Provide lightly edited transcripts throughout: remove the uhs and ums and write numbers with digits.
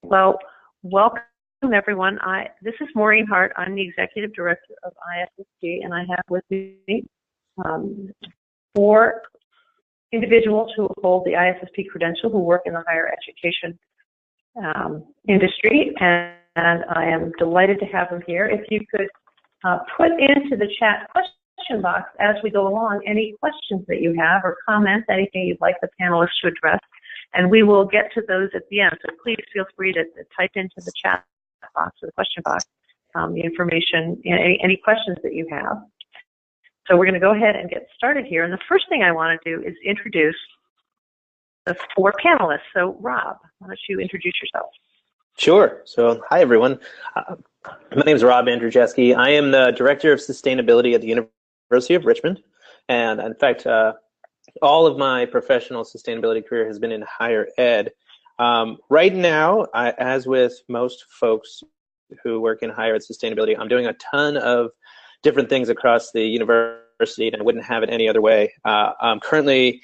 Well, welcome everyone. This is Maureen Hart. I'm the Executive Director of ISSP, and I have with me 4 individuals who hold the ISSP credential who work in the higher education industry, and I am delighted to have them here. If you could put into the chat question box as we go along any questions that you have or comments, anything you'd like the panelists to address, and we will get to those at the end. So please feel free to type into the chat box or the question box the information, any questions that you have. So we're going to go ahead and get started here. And the first thing I want to do is introduce the 4 panelists. So Rob, why don't you introduce yourself? Sure. So hi, everyone. My name is Rob Andrew Jeske. I am the Director of Sustainability at the University of Richmond. And in fact, all of my professional sustainability career has been in higher ed. Right now, as with most folks who work in higher ed sustainability, I'm doing a ton of different things across the university, and I wouldn't have it any other way. I'm currently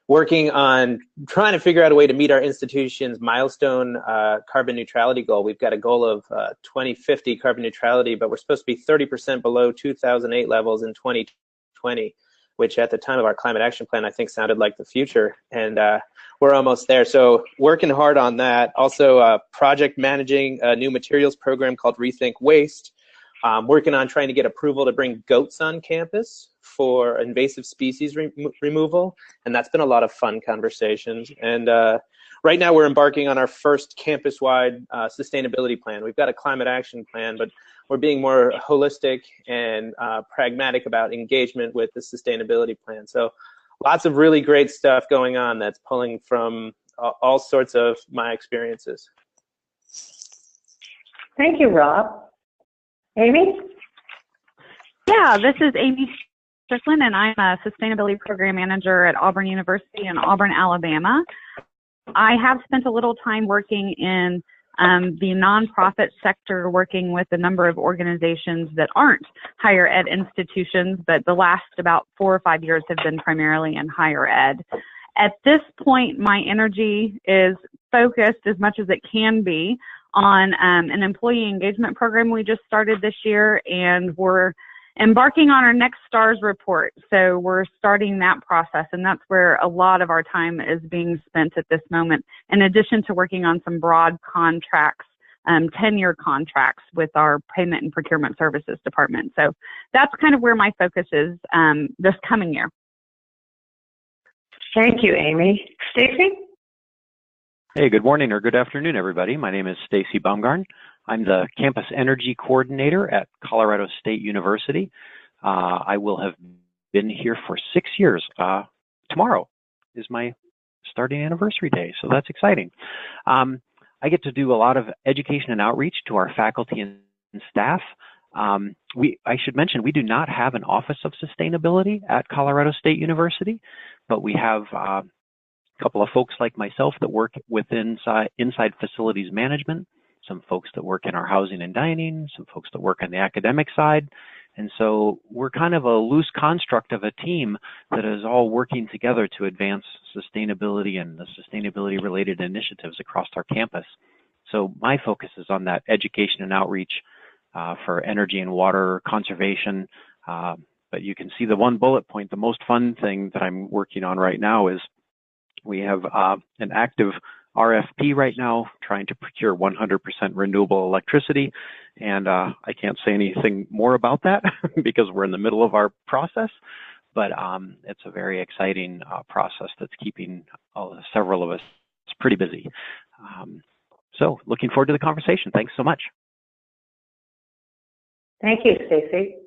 working on trying to figure out a way to meet our institution's milestone carbon neutrality goal. We've got a goal of 2050 carbon neutrality, but we're supposed to be 30% below 2008 levels in 2020, which at the time of our climate action plan, I think sounded like the future. And we're almost there. So working hard on that. Also project managing a new materials program called Rethink Waste. Working on trying to get approval to bring goats on campus for invasive species removal, and that's been a lot of fun conversations. And right now we're embarking on our first campus-wide sustainability plan. We've got a climate action plan, but we're being more holistic and pragmatic about engagement with the sustainability plan. So lots of really great stuff going on that's pulling from all sorts of my experiences. Thank you, Rob. Amy? Yeah, this is Amy Jocelyn, and I'm a Sustainability Program Manager at Auburn University in Auburn, Alabama. I have spent a little time working in the nonprofit sector, working with a number of organizations that aren't higher ed institutions, but the last about 4 or 5 years have been primarily in higher ed. At this point, my energy is focused as much as it can be on an employee engagement program we just started this year, and we're embarking on our next STARS report. So we're starting that process, and that's where a lot of our time is being spent at this moment, in addition to working on some broad contracts, 10-year contracts with our Payment and Procurement Services Department. So that's kind of where my focus is this coming year. Thank you, Amy. Stacy? Hey, good morning or good afternoon, everybody. My name is Stacy Bumgarner. I'm the Campus Energy Coordinator at Colorado State University. I will have been here for 6 years. Tomorrow is my starting anniversary day, so that's exciting. I get to do a lot of education and outreach to our faculty and staff. I should mention, we do not have an Office of Sustainability at Colorado State University, but we have a couple of folks like myself that work with inside facilities management, some folks that work in our housing and dining, some folks that work on the academic side. And so we're kind of a loose construct of a team that is all working together to advance sustainability and the sustainability related initiatives across our campus. So my focus is on that education and outreach for energy and water conservation. But you can see the one bullet point, the most fun thing that I'm working on right now is we have an active RFP right now trying to procure 100% renewable electricity. And I can't say anything more about that because we're in the middle of our process. But it's a very exciting process that's keeping several of us pretty busy. So looking forward to the conversation. Thanks so much. Thank you, Stacy.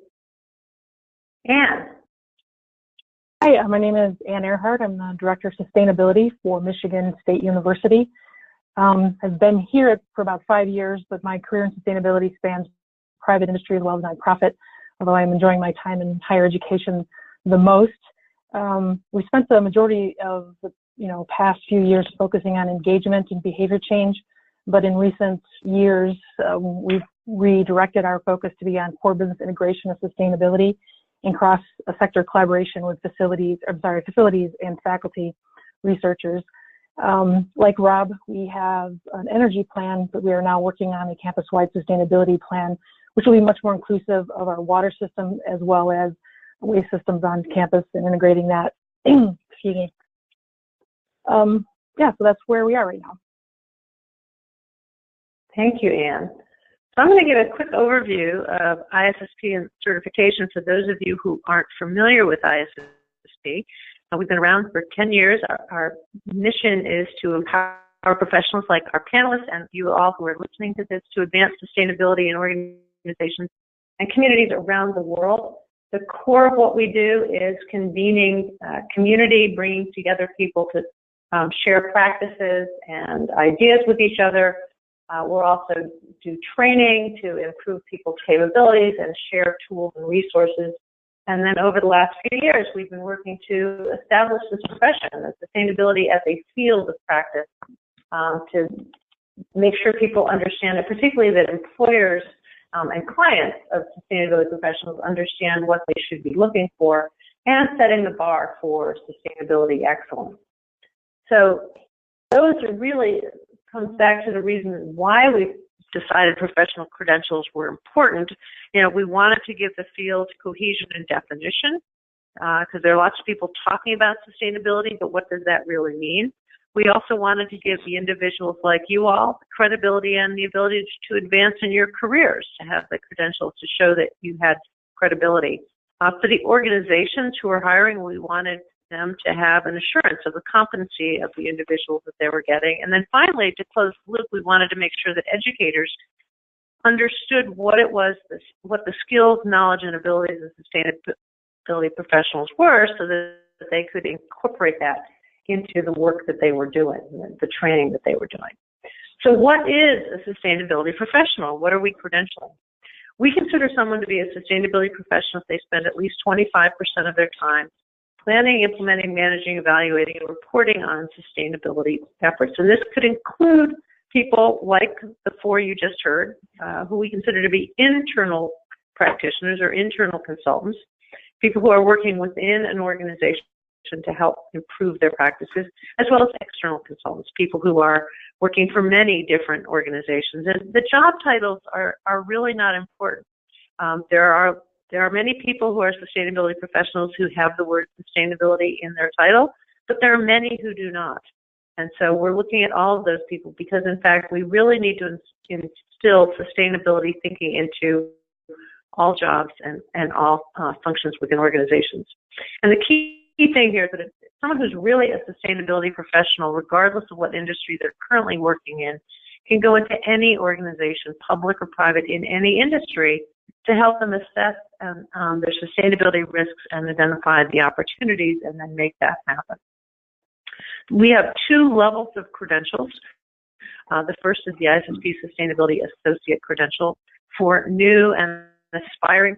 Anne? Hi, my name is Anne Earhart. I'm the Director of Sustainability for Michigan State University. I've been here for about 5 years, but my career in sustainability spans private industry as well as nonprofit, although I'm enjoying my time in higher education the most. We spent the majority of the past few years focusing on engagement and behavior change, but in recent years, we've redirected our focus to be on core business integration of sustainability and cross-sector collaboration with facilities and faculty researchers. Like Rob, we have an energy plan, but we are now working on a campus-wide sustainability plan, which will be much more inclusive of our water system as well as waste systems on campus and integrating that. Excuse me. Yeah, so that's where we are right now. Thank you, Anne. So I'm going to give a quick overview of ISSP and certification for those of you who aren't familiar with ISSP. We've been around for 10 years. Our mission is to empower professionals like our panelists and you all who are listening to this to advance sustainability in organizations and communities around the world. The core of what we do is convening community, bringing together people to share practices and ideas with each other. We'll also do training to improve people's capabilities and share tools and resources. And then over the last few years, we've been working to establish this profession of sustainability as a field of practice to make sure people understand it, particularly that employers and clients of sustainability professionals understand what they should be looking for and setting the bar for sustainability excellence. So those are really comes back to the reason why we decided professional credentials were important. You know, we wanted to give the field cohesion and definition because there are lots of people talking about sustainability, but what does that really mean? We also wanted to give the individuals like you all credibility and the ability to advance in your careers, to have the credentials to show that you had credibility. For the organizations who are hiring, we wanted them to have an assurance of the competency of the individuals that they were getting. And then finally, to close the loop, we wanted to make sure that educators understood what it was, what the skills, knowledge, and abilities of sustainability professionals were so that they could incorporate that into the work that they were doing, the training that they were doing. So what is a sustainability professional? What are we credentialing? We consider someone to be a sustainability professional if they spend at least 25% of their time planning, implementing, managing, evaluating, and reporting on sustainability efforts. And this could include people like the four you just heard, who we consider to be internal practitioners or internal consultants, people who are working within an organization to help improve their practices, as well as external consultants, people who are working for many different organizations. And the job titles are really not important. There are many people who are sustainability professionals who have the word sustainability in their title, but there are many who do not. And so we're looking at all of those people because, in fact, we really need to instill sustainability thinking into all jobs and all functions within organizations. And the key thing here is that someone who's really a sustainability professional, regardless of what industry they're currently working in, can go into any organization, public or private, in any industry to help them assess their sustainability risks and identify the opportunities and then make that happen. We have two levels of credentials. The first is the ISSP Sustainability Associate Credential for new and aspiring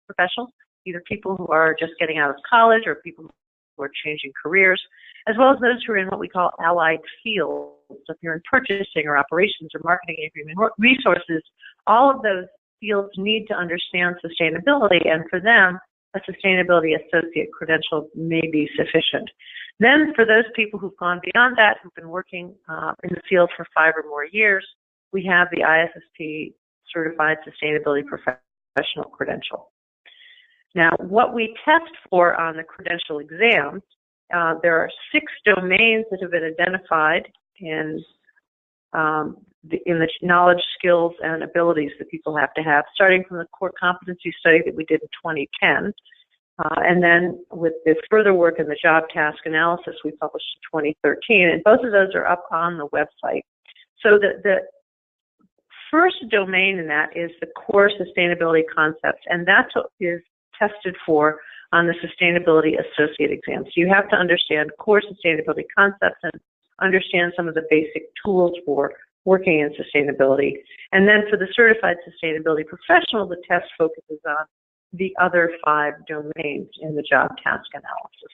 professionals, either people who are just getting out of college or people who are changing careers, as well as those who are in what we call allied fields. So if you're in purchasing or operations or marketing and human resources, all of those fields need to understand sustainability, and for them, a Sustainability Associate credential may be sufficient. Then for those people who've gone beyond that, who've been working in the field for 5 or more years, we have the ISSP Certified Sustainability Professional Credential. Now, what we test for on the credential exam, there are 6 domains that have been identified in the knowledge, skills, and abilities that people have to have, starting from the core competency study that we did in 2010. And then with the further work in the job task analysis we published in 2013, and both of those are up on the website. So the first domain in that is the core sustainability concepts, and that's what is tested for on the Sustainability Associate exam. So you have to understand core sustainability concepts and understand some of the basic tools for working in sustainability. And then for the Certified Sustainability Professional, the test focuses on the other 5 domains in the job task analysis.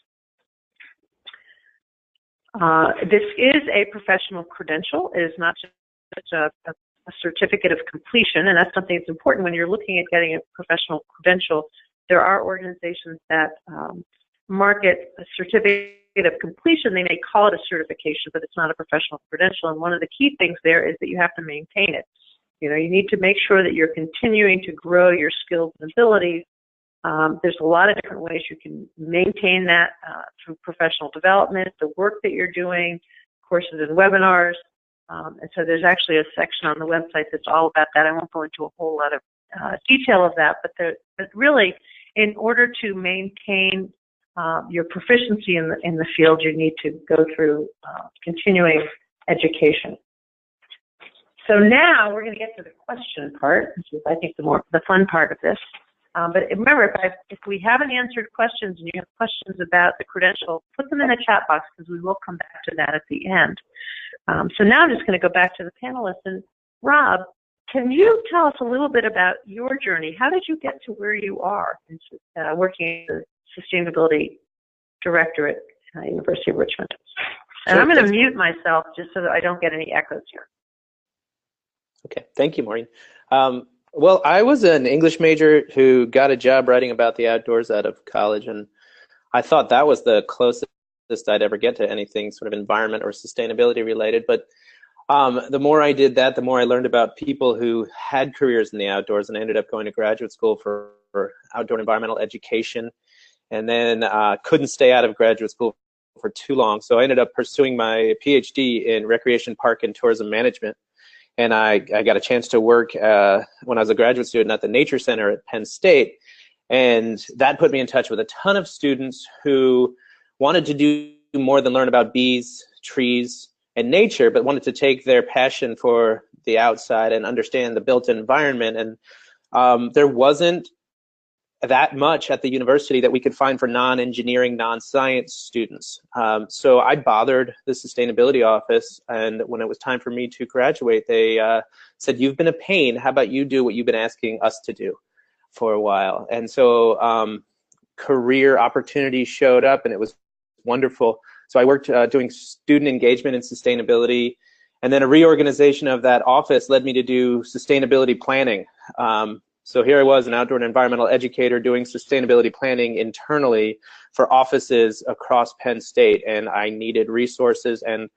This is a professional credential. It is not just a certificate of completion, and that's something that's important when you're looking at getting a professional credential. There are organizations that market certificates of completion, they may call it a certification, but it's not a professional credential. And one of the key things there is that you have to maintain it. You know, you need to make sure that you're continuing to grow your skills and abilities. There's a lot of different ways you can maintain that through professional development, the work that you're doing, courses and webinars. And so there's actually a section on the website that's all about that. I won't go into a whole lot of detail of that, but really, in order to maintain your proficiency in the field, you need to go through continuing education. So now we're going to get to the question part, which is, I think, the fun part of this. But remember, if we haven't answered questions and you have questions about the credential, put them in the chat box because we will come back to that at the end. So now I'm just going to go back to the panelists. And Rob, can you tell us a little bit about your journey? How did you get to where you are working as a sustainability director at University of Richmond? And I'm going to mute myself just so that I don't get any echoes here. Okay, thank you, Maureen. Well, I was an English major who got a job writing about the outdoors out of college, and I thought that was the closest I'd ever get to anything sort of environment or sustainability related. But the more I did that, the more I learned about people who had careers in the outdoors, and I ended up going to graduate school for outdoor environmental education, and then couldn't stay out of graduate school for too long. So I ended up pursuing my PhD in recreation, park, and tourism management. And I got a chance to work when I was a graduate student at the Nature Center at Penn State. And that put me in touch with a ton of students who wanted to do more than learn about bees, trees, and nature, but wanted to take their passion for the outside and understand the built environment. And there wasn't that much at the university that we could find for non-engineering, non-science students. So I bothered the sustainability office, and when it was time for me to graduate, they said, "You've been a pain. How about you do what you've been asking us to do for a while?" And so career opportunities showed up, and it was wonderful. So I worked doing student engagement and sustainability, and then a reorganization of that office led me to do sustainability planning. So here I was, an outdoor and environmental educator doing sustainability planning internally for offices across Penn State, and I needed resources and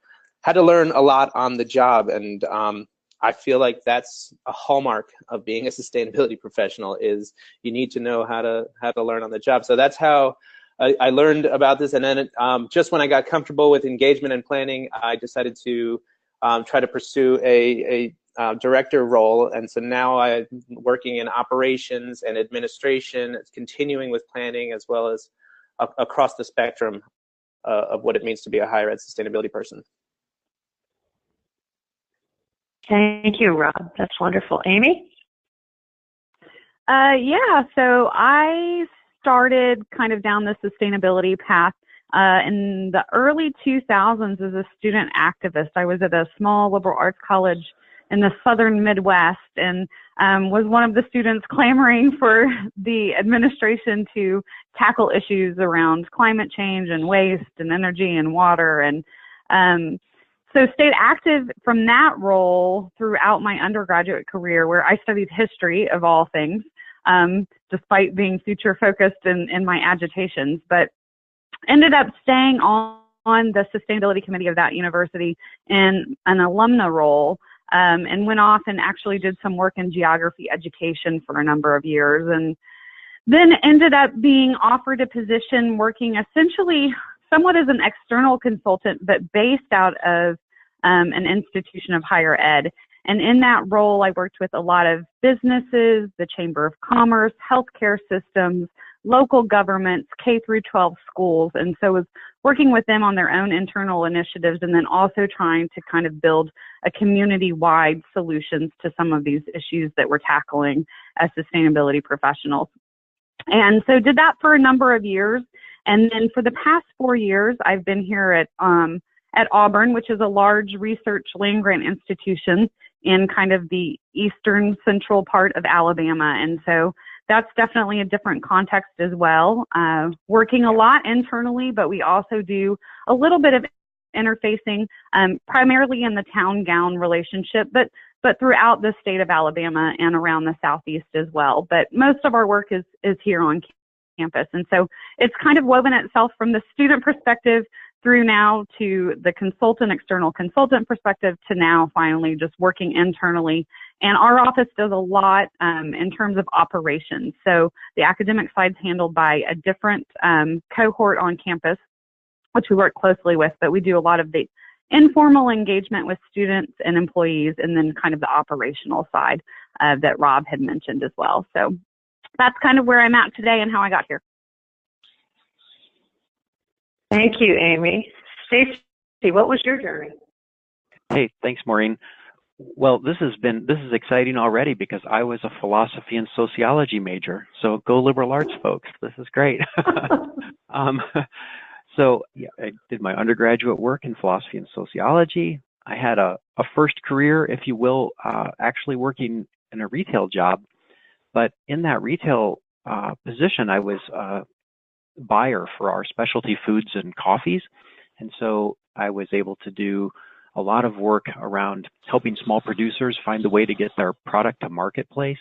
had to learn a lot on the job. And I feel like that's a hallmark of being a sustainability professional, is you need to know how to learn on the job. So that's how I learned about this. And then just when I got comfortable with engagement and planning, I decided to try to pursue a director role, and so now I'm working in operations and administration, continuing with planning, as well as across the spectrum of what it means to be a higher ed sustainability person. Thank you, Rob. That's wonderful. Amy? Yeah, so I started kind of down the sustainability path in the early 2000s as a student activist. I was at a small liberal arts college in the southern Midwest, and was one of the students clamoring for the administration to tackle issues around climate change and waste and energy and water. And so stayed active from that role throughout my undergraduate career, where I studied history of all things, despite being future focused in my agitations, but ended up staying on the sustainability committee of that university in an alumna role. And went off and actually did some work in geography education for a number of years, and then ended up being offered a position working essentially somewhat as an external consultant, but based out of an institution of higher ed. And in that role, I worked with a lot of businesses, the Chamber of Commerce, healthcare systems, local governments, K through 12 schools, and so was working with them on their own internal initiatives, and then also trying to kind of build a community-wide solutions to some of these issues that we're tackling as sustainability professionals. And so did that for a number of years, and then for the past 4 years, I've been here at Auburn, which is a large research land-grant institution in kind of the eastern central part of Alabama, and so that's definitely a different context as well. Working a lot internally, but we also do a little bit of interfacing, primarily in the town-gown relationship, but throughout the state of Alabama and around the southeast as well. But most of our work is here on campus, and so it's kind of woven itself from the student perspective through now to the external consultant perspective, to now finally just working internally. And our office does a lot in terms of operations. So the academic side's handled by a different cohort on campus, which we work closely with, but we do a lot of the informal engagement with students and employees, and then kind of the operational side that Rob had mentioned as well. So that's kind of where I'm at today and how I got here. Thank you, Amy. Stacey, what was your journey? Hey, thanks, Maureen. Well, this is exciting already because I was a philosophy and sociology major. So go liberal arts, folks. This is great. So yeah, I did my undergraduate work in philosophy and sociology. I had a first career, if you will, actually working in a retail job. But in that retail position, I was a buyer for our specialty foods and coffees. And so I was able to do a lot of work around helping small producers find a way to get their product to marketplace.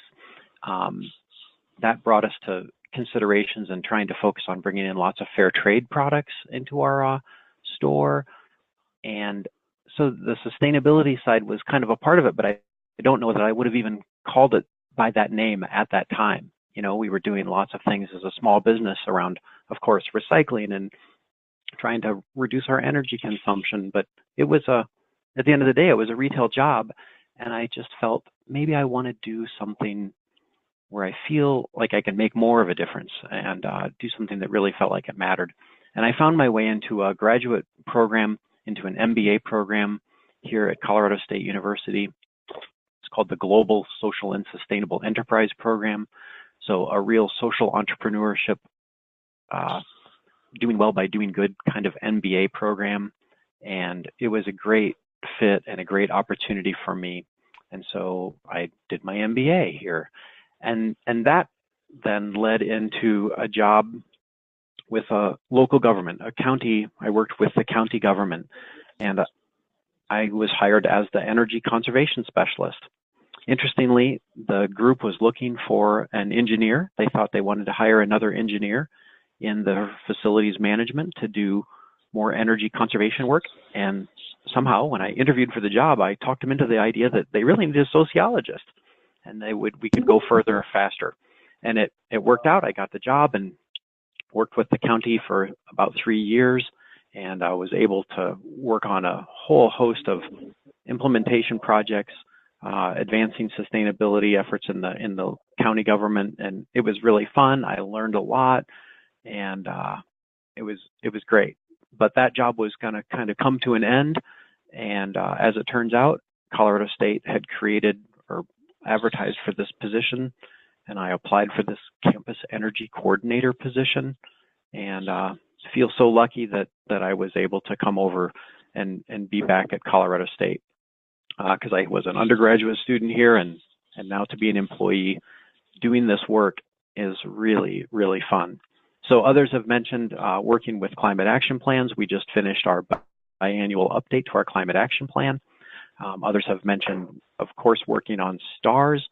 That brought us to considerations and trying to focus on bringing in lots of fair trade products into our store. And so the sustainability side was kind of a part of it, but I don't know that I would have even called it by that name at that time. You know, we were doing lots of things as a small business around, of course, recycling and trying to reduce our energy consumption. But it was at the end of the day, it was a retail job. And I just felt maybe I want to do something where I feel like I can make more of a difference and do something that really felt like it mattered. And I found my way into a graduate program, into an MBA program here at Colorado State University. It's called the Global Social and Sustainable Enterprise Program. So a real social entrepreneurship, doing well by doing good kind of MBA program. And it was a great fit and a great opportunity for me. And so I did my MBA here. And that then led into a job with a local government, a county. I worked with the county government, and I was hired as the energy conservation specialist. Interestingly, the group was looking for an engineer. They thought they wanted to hire another engineer in the facilities management to do more energy conservation work. And somehow, when I interviewed for the job, I talked them into the idea that they really needed a sociologist, and we could go further faster. And it worked out. I got the job and worked with the county for about 3 years, and I was able to work on a whole host of implementation projects, advancing sustainability efforts in the county government, and it was really fun. I learned a lot, and it was great. But that job was going to kind of come to an end, and as it turns out, Colorado State had created or advertised for this position, and I applied for this campus energy coordinator position, and feel so lucky that I was able to come over and be back at Colorado State, because I was an undergraduate student here, and now to be an employee doing this work is really, really fun. So others have mentioned working with climate action plans. We just finished our biannual update to our climate action plan. Others have mentioned, of course, working on STARS.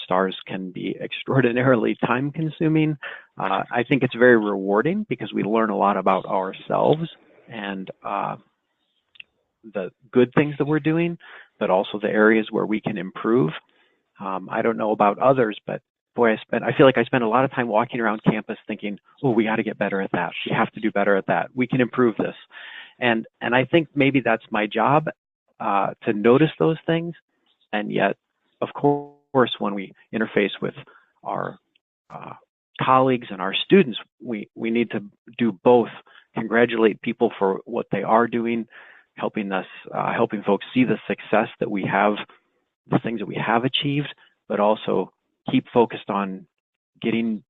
STARS can be extraordinarily time-consuming. I think it's very rewarding because we learn a lot about ourselves and the good things that we're doing, but also the areas where we can improve. I don't know about others, but boy, I feel like I spend a lot of time walking around campus thinking, oh, we got to get better at that. We have to do better at that. We can improve this. And I think maybe that's my job, to notice those things. And yet, of course, when we interface with our colleagues and our students, we need to do both. Congratulate people for what they are doing, helping folks see the success that we have, the things that we have achieved, but also keep focused on doing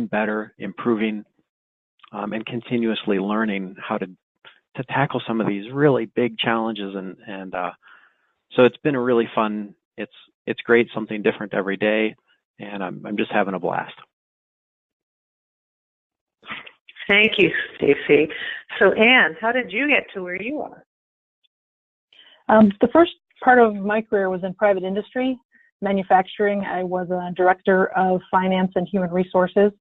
better, improving, and continuously learning how to tackle some of these really big challenges. And so it's been a really fun, it's great, something different every day, and I'm just having a blast. Thank you, Stacey. So Anne, how did you get to where you are? The first part of my career was in private industry, manufacturing. I was a director of finance and human resources,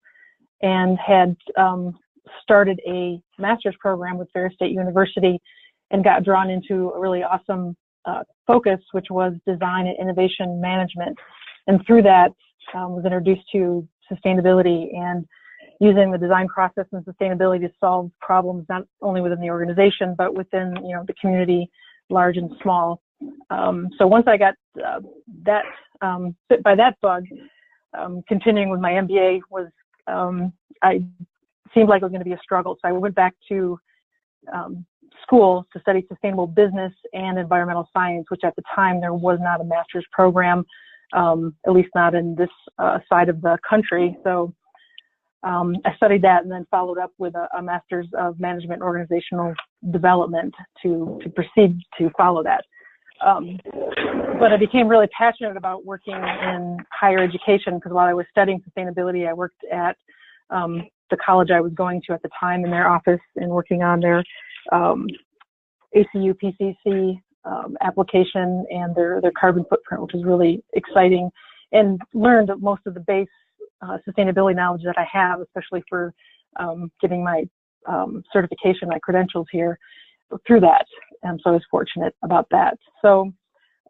and had started a master's program with Ferris State University and got drawn into a really awesome focus, which was design and innovation management. And through that, was introduced to sustainability and using the design process and sustainability to solve problems not only within the organization, but within the community, large and small. So once I got bit by that bug, continuing with my MBA was, I seemed like it was going to be a struggle. So I went back to school to study sustainable business and environmental science, which at the time there was not a master's program, at least not in this side of the country. So I studied that and then followed up with a master's of management and organizational development to proceed to follow that. But I became really passionate about working in higher education because while I was studying sustainability, I worked at the college I was going to at the time in their office and working on their ACU PCC application and their carbon footprint, which was really exciting, and learned most of the base sustainability knowledge that I have, especially for getting my certification, my credentials here through that. And so I was fortunate about that. So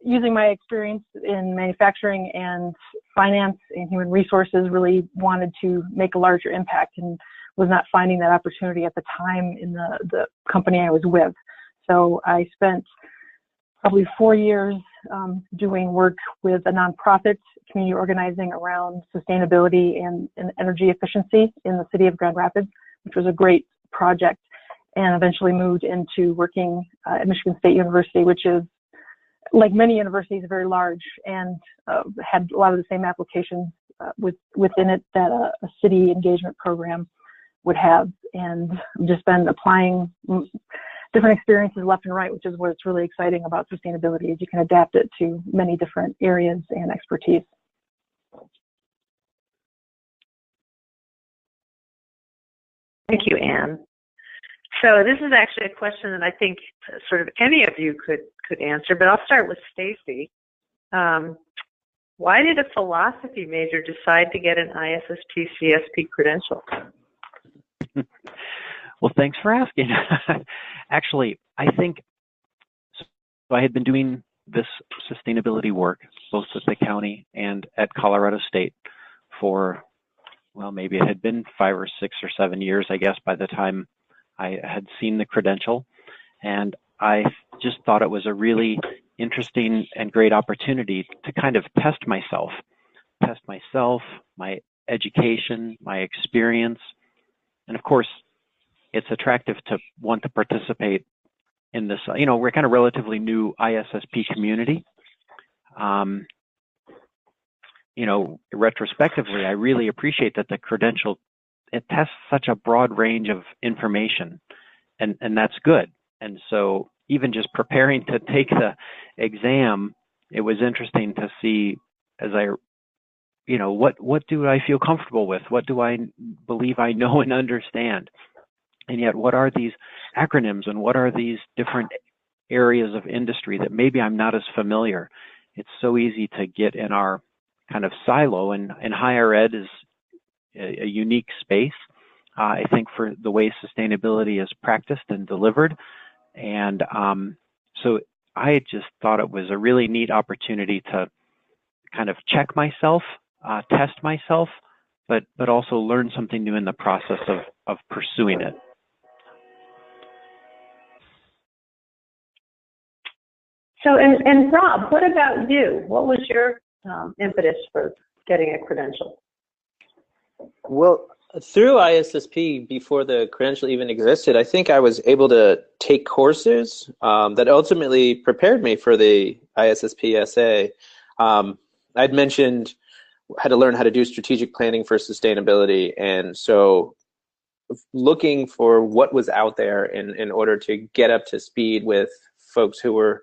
using my experience in manufacturing and finance and human resources, really wanted to make a larger impact and was not finding that opportunity at the time in the company I was with. So I spent probably 4 years doing work with a nonprofit community organizing around sustainability and energy efficiency in the city of Grand Rapids, which was a great project, and eventually moved into working at Michigan State University, which is, like many universities, very large and had a lot of the same applications within it that a city engagement program would have. And I've just been applying different experiences left and right, which is what's really exciting about sustainability, is you can adapt it to many different areas and expertise. Thank you, Anne. So this is actually a question that I think sort of any of you could answer, but I'll start with Stacy. Why did a philosophy major decide to get an ISSP CSP credential? Well, thanks for asking. Actually, I think so I had been doing this sustainability work both at the county and at Colorado State for, well, maybe it had been 5 or 6 or 7 years, I guess, by the time I had seen the credential. And I just thought it was a really interesting and great opportunity to kind of test myself, my education, my experience. And of course, it's attractive to want to participate in this, we're kind of relatively new ISSP community. Retrospectively, I really appreciate that the credential, it tests such a broad range of information, and that's good. And so even just preparing to take the exam, it was interesting to see as what do I feel comfortable with? What do I believe I know and understand? And yet, what are these acronyms and what are these different areas of industry that maybe I'm not as familiar? It's so easy to get in our kind of silo, and higher ed is a unique space, I think, for the way sustainability is practiced and delivered. And so I just thought it was a really neat opportunity to kind of check myself, test myself, but also learn something new in the process of pursuing it. So, and Rob, what about you? What was your impetus for getting a credential? Well, through ISSP, before the credential even existed, I think I was able to take courses that ultimately prepared me for the ISSP SA. I'd mentioned had to learn how to do strategic planning for sustainability, and so looking for what was out there in order to get up to speed with folks who were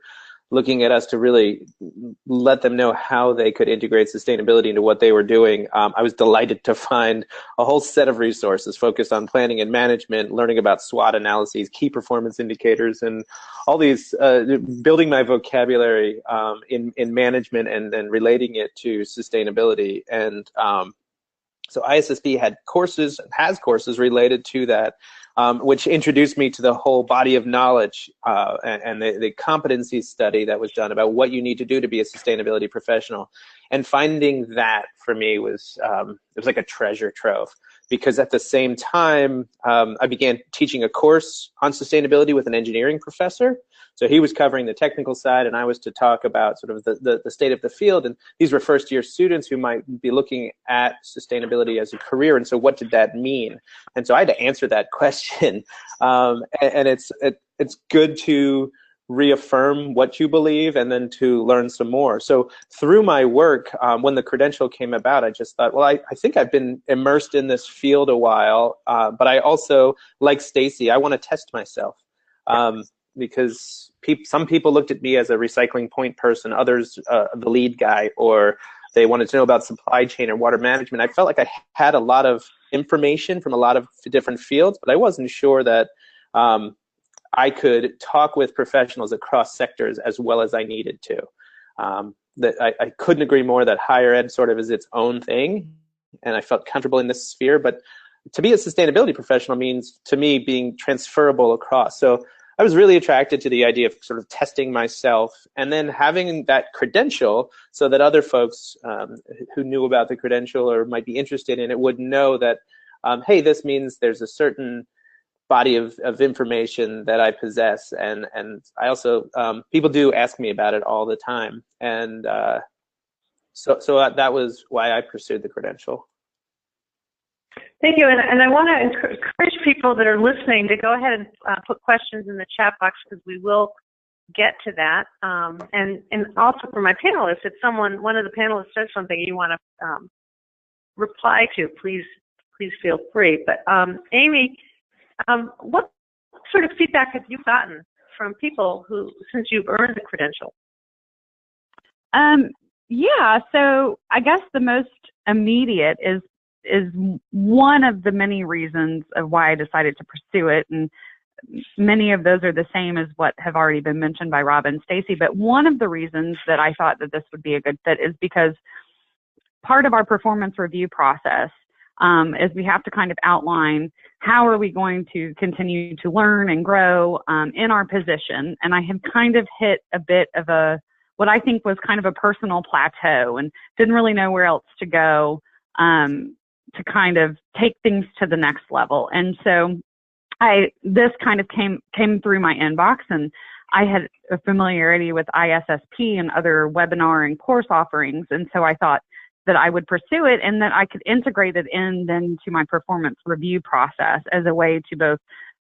looking at us to really let them know how they could integrate sustainability into what they were doing. I was delighted to find a whole set of resources focused on planning and management, learning about SWOT analyses, key performance indicators, and all these, building my vocabulary in management and then relating it to sustainability. And So ISSP had courses, has courses related to that, which introduced me to the whole body of knowledge and the competency study that was done about what you need to do to be a sustainability professional. And finding that for me was, it was like a treasure trove, because at the same time, I began teaching a course on sustainability with an engineering professor. So he was covering the technical side, and I was to talk about sort of the state of the field. And these were first-year students who might be looking at sustainability as a career. And so what did that mean? And so I had to answer that question. And it's good to reaffirm what you believe and then to learn some more. So through my work, when the credential came about, I just thought, well, I think I've been immersed in this field a while, but I also, like Stacey, I want to test myself. Because some people looked at me as a recycling point person, others the lead guy, or they wanted to know about supply chain or water management. I felt like I had a lot of information from a lot of different fields, but I wasn't sure that I could talk with professionals across sectors as well as I needed to. That I couldn't agree more that higher ed sort of is its own thing, and I felt comfortable in this sphere. But to be a sustainability professional means, to me, being transferable across. So I was really attracted to the idea of sort of testing myself and then having that credential so that other folks who knew about the credential or might be interested in it would know that, hey, this means there's a certain body of information that I possess. And I also, people do ask me about it all the time. And so that was why I pursued the credential. Thank you, and I want to encourage people that are listening to go ahead and put questions in the chat box, because we will get to that. And also for my panelists, if one of the panelists says something you want to reply to, please feel free. But Amy, what sort of feedback have you gotten from people since you've earned the credential? Yeah, so I guess the most immediate is one of the many reasons of why I decided to pursue it, and many of those are the same as what have already been mentioned by Rob and Stacey. But one of the reasons that I thought that this would be a good fit is because part of our performance review process is we have to kind of outline how are we going to continue to learn and grow in our position. And I have kind of hit a bit of what I think was kind of a personal plateau, and didn't really know where else to go to kind of take things to the next level. And so this kind of came through my inbox, and I had a familiarity with ISSP and other webinar and course offerings. And so I thought that I would pursue it and that I could integrate it into my performance review process as a way to both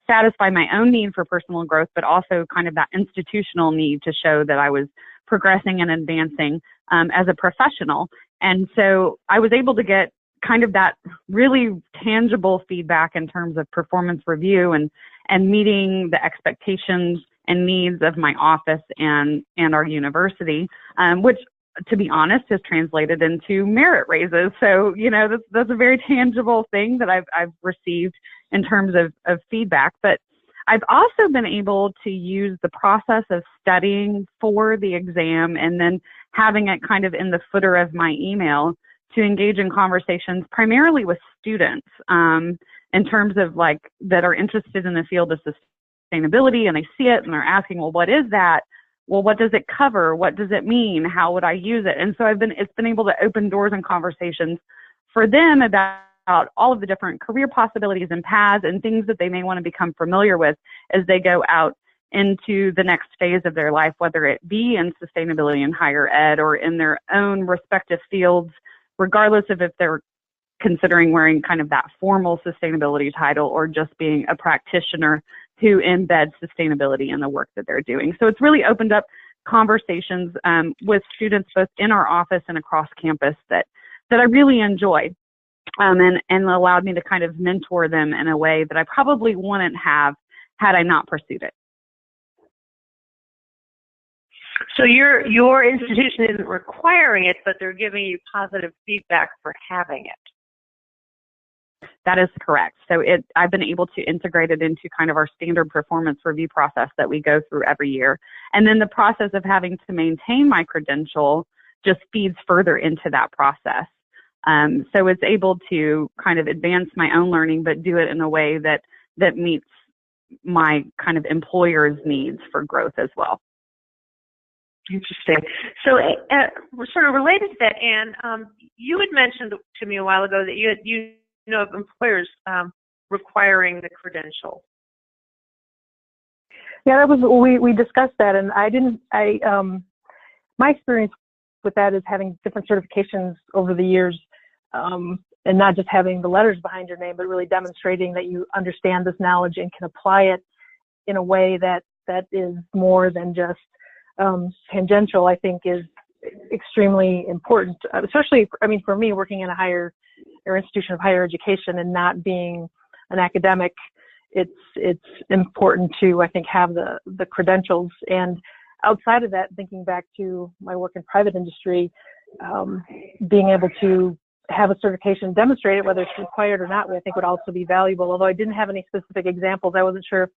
satisfy my own need for personal growth, but also kind of that institutional need to show that I was progressing and advancing as a professional. And so I was able to get kind of that really tangible feedback in terms of performance review and meeting the expectations and needs of my office and our university, which, to be honest, has translated into merit raises. So, that's a very tangible thing that I've received in terms of feedback. But I've also been able to use the process of studying for the exam and then having it kind of in the footer of my email to engage in conversations primarily with students in terms of that are interested in the field of sustainability, and they see it and they're asking, well, what is that? Well, what does it cover? What does it mean? How would I use it? And so it's been able to open doors and conversations for them about all of the different career possibilities and paths and things that they may want to become familiar with as they go out into the next phase of their life, whether it be in sustainability in higher ed or in their own respective fields, regardless of if they're considering wearing kind of that formal sustainability title or just being a practitioner who embeds sustainability in the work that they're doing. So it's really opened up conversations with students both in our office and across campus that I really enjoy, and allowed me to kind of mentor them in a way that I probably wouldn't have had I not pursued it. So your institution isn't requiring it, but they're giving you positive feedback for having it. That is correct. So I've been able to integrate it into kind of our standard performance review process that we go through every year. And then the process of having to maintain my credential just feeds further into that process. So it's able to kind of advance my own learning, but do it in a way that meets my kind of employer's needs for growth as well. Interesting. So sort of related to that, Anne, you had mentioned to me a while ago that you know of employers requiring the credential. Yeah, that was we discussed that, and my experience with that is having different certifications over the years, and not just having the letters behind your name, but really demonstrating that you understand this knowledge and can apply it in a way that is more than just tangential. I think is extremely important, especially, for me, working in a higher or institution of higher education and not being an academic, it's important to, I think, have the credentials. And outside of that, thinking back to my work in private industry, being able to have a certification demonstrated, whether it's required or not, I think would also be valuable. Although I didn't have any specific examples, I wasn't sure if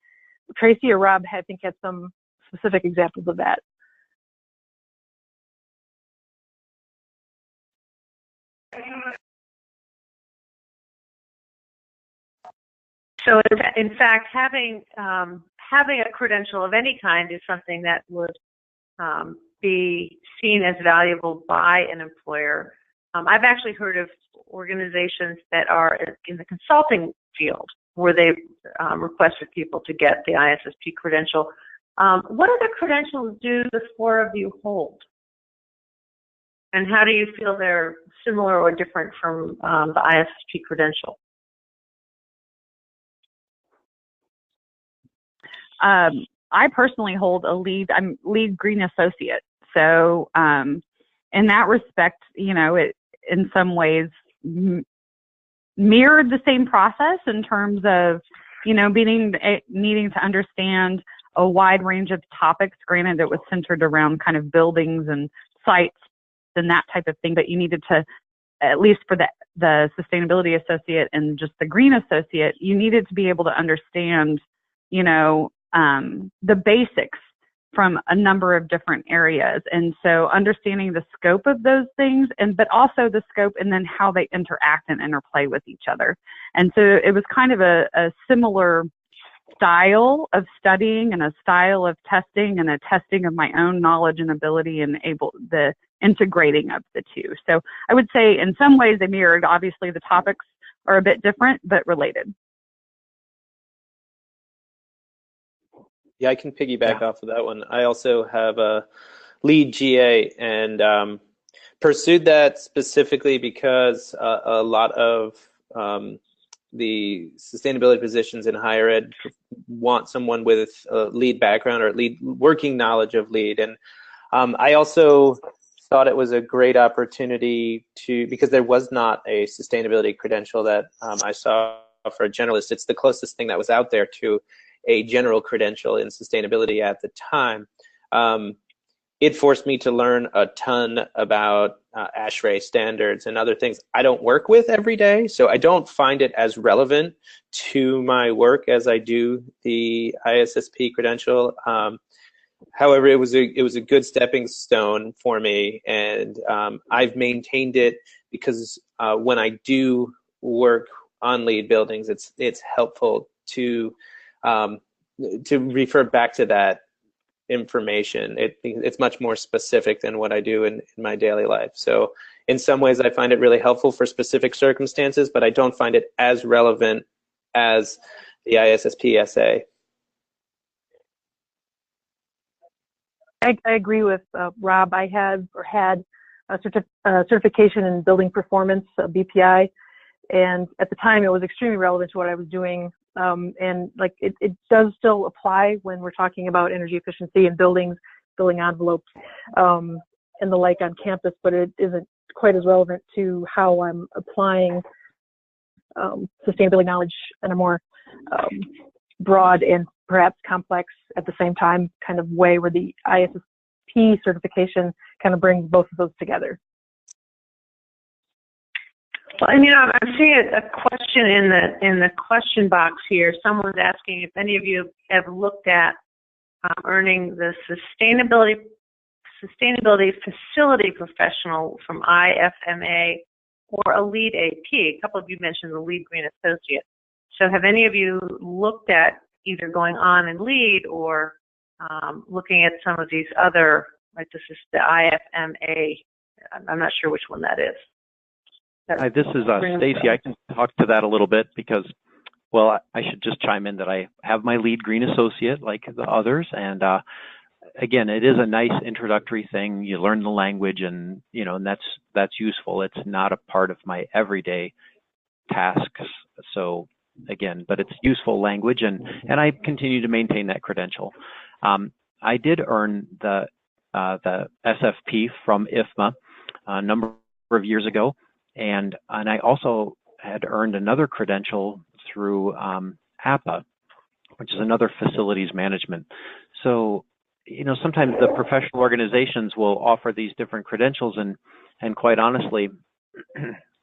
Tracy or Rob had some specific examples of that. So, in fact, having a credential of any kind is something that would be seen as valuable by an employer. I've actually heard of organizations that are in the consulting field where they requested people to get the ISSP credential. What other credentials do the four of you hold? And how do you feel they're similar or different from the ISSP credential? I personally hold I'm lead green associate. So in that respect, it in some ways mirrored the same process in terms of, needing to understand a wide range of topics. Granted, it was centered around kind of buildings and sites and that type of thing, but you needed to, at least for the sustainability associate and just the green associate, you needed to be able to understand, the basics from a number of different areas. And so understanding the scope of those things, but also the scope and then how they interact and interplay with each other. And so it was kind of a similar style of studying and a style of testing and a testing of my own knowledge and ability and the integrating of the two. So I would say in some ways they mirrored. Obviously the topics are a bit different, but related. Yeah, I can piggyback off of that one. I also have a lead GA and pursued that specifically because a lot of the sustainability positions in higher ed want someone with a lead background or lead working knowledge of lead. And I also thought it was a great opportunity because there was not a sustainability credential that I saw for a generalist. It's the closest thing that was out there to a general credential in sustainability at the time. It forced me to learn a ton about AASHE standards and other things I don't work with every day, so I don't find it as relevant to my work as I do the ISSP credential. However, it was a good stepping stone for me, and I've maintained it because when I do work on LEED buildings, it's helpful to refer back to that information. It's much more specific than what I do in my daily life. So in some ways I find it really helpful for specific circumstances, but I don't find it as relevant as the ISSP SA. I agree with Rob. I had a certification in building performance, BPI, and at the time it was extremely relevant to what I was doing. And like it does still apply when we're talking about energy efficiency in buildings, building envelopes, and the like on campus, but it isn't quite as relevant to how I'm applying sustainability knowledge in a more broad and perhaps complex at the same time kind of way, where the ISSP certification kind of brings both of those together. Well, and I'm seeing a question in the question box here. Someone's asking if any of you have looked at earning the sustainability facility professional from IFMA or a lead AP. A couple of you mentioned the lead green associate. So have any of you looked at either going on and lead or looking at some of these other, like this is the IFMA, I'm not sure which one that is. Hi, this is Stacey. I can talk to that a little bit because, well, I should just chime in that I have my lead green associate like the others, and again, it is a nice introductory thing. You learn the language, and and that's useful. It's not a part of my everyday tasks. So again, but it's useful language, and I continue to maintain that credential. I did earn the SFP from IFMA a number of years ago, and I also had earned another credential through APA, which is another facilities management. So sometimes the professional organizations will offer these different credentials, and quite honestly,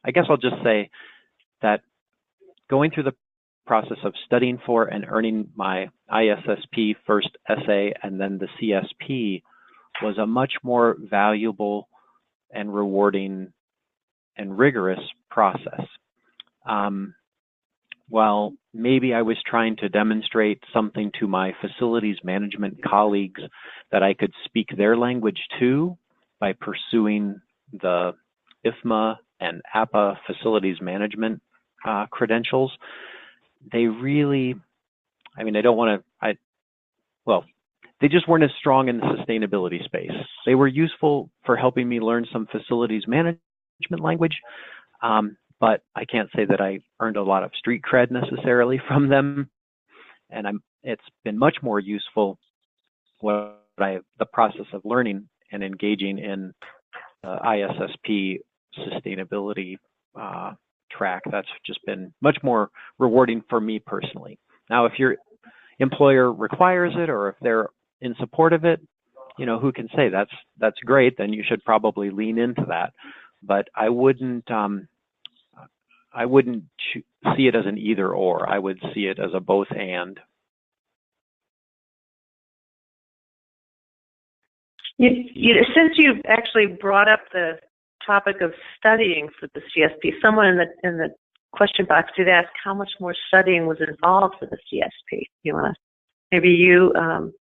I guess I'll just say that going through the process of studying for and earning my ISSP first essay and then the CSP was a much more valuable and rewarding and rigorous process. While maybe I was trying to demonstrate something to my facilities management colleagues that I could speak their language to by pursuing the IFMA and APA facilities management credentials, they really, they just weren't as strong in the sustainability space. They were useful for helping me learn some facilities management language, but I can't say that I earned a lot of street cred necessarily from them. And it's been much more useful the process of learning and engaging in ISSP sustainability track. That's just been much more rewarding for me personally. Now, if your employer requires it or if they're in support of it, who can say that's great, then you should probably lean into that. But I wouldn't see it as an either or. I would see it as a both and. Since you've actually brought up the topic of studying for the CSP, someone in the question box did ask how much more studying was involved for the CSP. Maybe you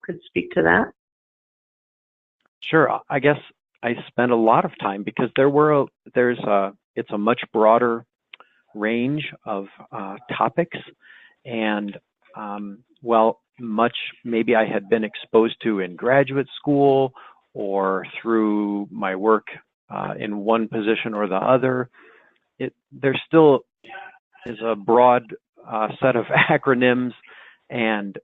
could speak to that? Sure. I guess I spent a lot of time because it's a much broader range of topics, and much maybe I had been exposed to in graduate school or through my work in one position or the other. There still is a broad set of acronyms and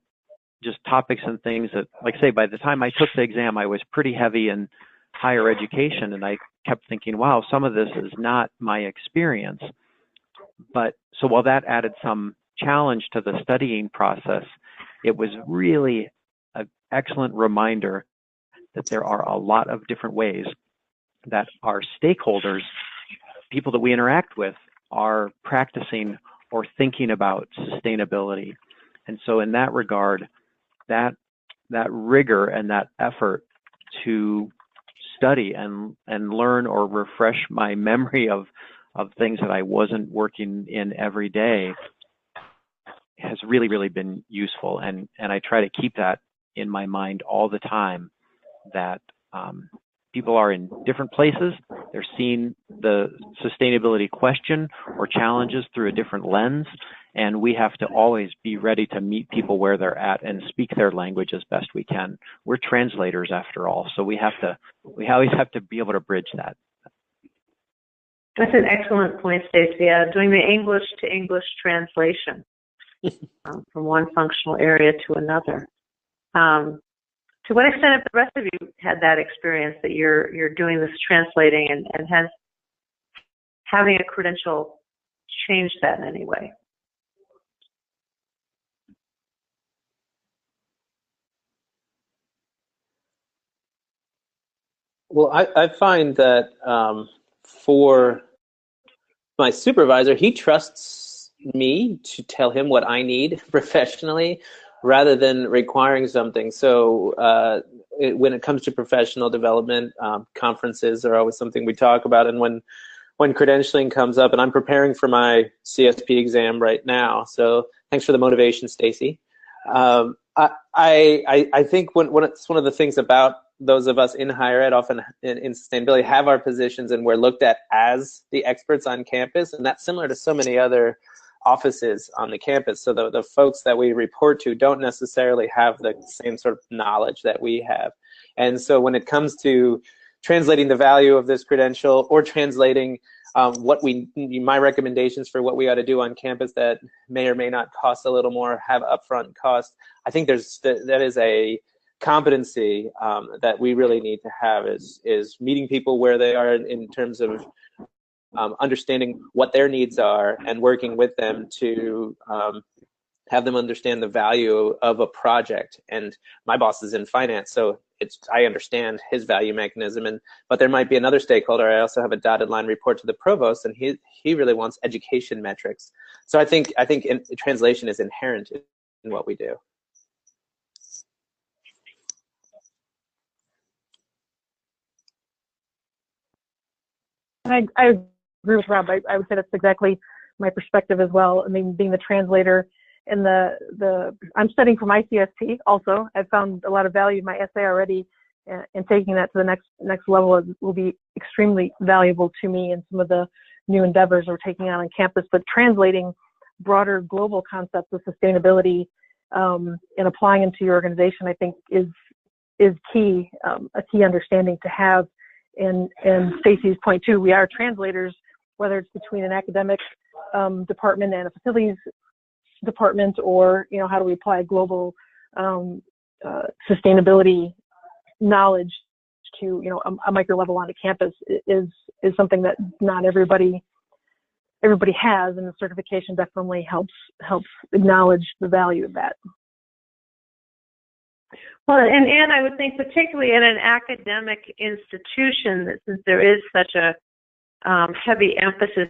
just topics and things that, like say, by the time I took the exam, I was pretty heavy in higher education, and I kept thinking, wow, some of this is not my experience. But so while that added some challenge to the studying process, it was really an excellent reminder that there are a lot of different ways that our stakeholders, people that we interact with, are practicing or thinking about sustainability. And so in that regard, that rigor and that effort to study and learn or refresh my memory of things that I wasn't working in every day has really, really been useful. And I try to keep that in my mind all the time, that people are in different places. They're seeing the sustainability question or challenges through a different lens. And we have to always be ready to meet people where they're at and speak their language as best we can. We're translators after all, so we always have to be able to bridge that. That's an excellent point, Stacey. Doing the English to English translation from one functional area to another. To what extent have the rest of you had that experience that you're doing this translating, and has having a credential changed that in any way? Well, I find that for my supervisor, he trusts me to tell him what I need professionally rather than requiring something. So when it comes to professional development, conferences are always something we talk about. And when when credentialing comes up, and I'm preparing for my CSP exam right now. So thanks for the motivation, Stacy. I think when it's one of the things about those of us in higher ed, often in sustainability, have our positions and we're looked at as the experts on campus, and that's similar to so many other offices on the campus. So the folks that we report to don't necessarily have the same sort of knowledge that we have. And so when it comes to translating the value of this credential or translating my recommendations for what we ought to do on campus that may or may not cost a little more, have upfront cost, I think that is a competency that we really need to have, is meeting people where they are in terms of understanding what their needs are and working with them to have them understand the value of a project. And my boss is in finance, so I understand his value mechanism, but there might be another stakeholder. I also have a dotted line report to the provost, and he really wants education metrics. So I think translation is inherent in what we do. And I agree with Rob. I would say that's exactly my perspective as well. I mean, being the translator and I'm studying for my CSP also. I've found a lot of value in my essay already, and taking that to the next level will be extremely valuable to me in some of the new endeavors we're taking on campus. But translating broader global concepts of sustainability and applying them to your organization, I think is key, a key understanding to have. And Stacy's point too, we are translators, whether it's between an academic department and a facilities department, or how do we apply global sustainability knowledge to a micro level on a campus is something that not everybody has, and the certification definitely helps acknowledge the value of that. Well, and I would think particularly in an academic institution, that since there is such a heavy emphasis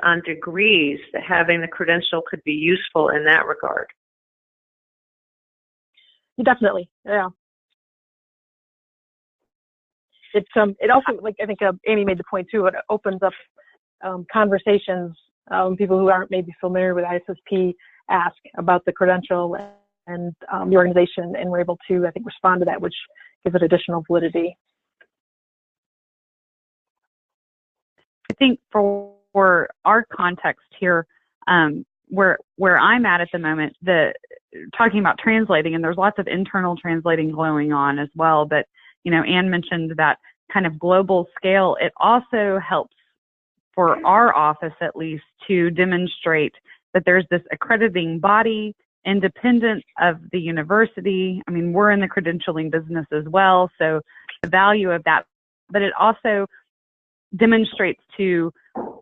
on degrees, that having the credential could be useful in that regard. Definitely, yeah. It also, like I think Amy made the point too, it opens up conversations. People who aren't maybe familiar with ISSP ask about the credential and the organization, and we're able to, I think, respond to that, which gives it additional validity. I think for our context here, where I'm at the moment, talking about translating, and there's lots of internal translating going on as well, but Anne mentioned that kind of global scale. It also helps for our office, at least, to demonstrate that there's this accrediting body independent of the university. I mean, we're in the credentialing business as well, so the value of that, but it also demonstrates to